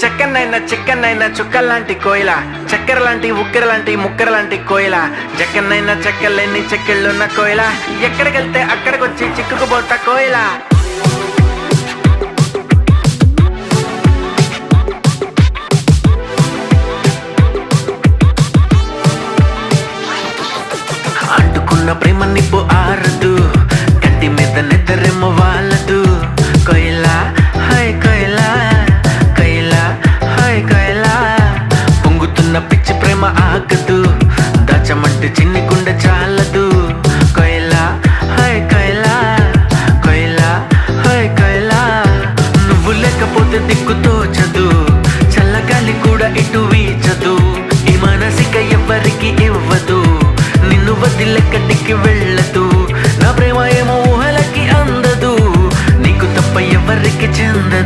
చెక్కనైనా చిక్కనైనా చుక్కల్లాంటి కోయిల, చక్కెర లాంటి ఉక్కెర లాంటి ముక్కెర లాంటి కోయిల, జక్కనైనా చెక్కలేని చెక్కిళ్ళున్న కోయిల, ఎక్కడికెళ్తే అక్కడికొచ్చి చిక్కుకుపోతా కోయిల. అంటుకున్న ప్రేమ నిప్పు ఆరదు, కంటి మీద నిద్రెమ్మ వాళ్ళదు. కోయిలా హాయ్ కోయిలా, కోయిలా హాయ్ కోయిలా, పొంగుతున్న పిచ్చి ప్రేమ ఆగదు, దాచమంటే చిన్ని గుండె చాలదు. కోయిలా హాయ్ కోయిలా, కోయిలా హాయ్ కోయిలా, నువ్వు లేకపోతే దిక్కు తోచదు, చల్లగాలి కూడా ఇటు వీచదు, ఈ మనసిక ఎవ్వరికి ఇవ్వదు, నిన్ను వదిలెక్కడికి వెళ్ళదు, నా ప్రేమ ఏమో ఊహలకి అందదు, నీకు తప్ప ఎవరికి చెందదు.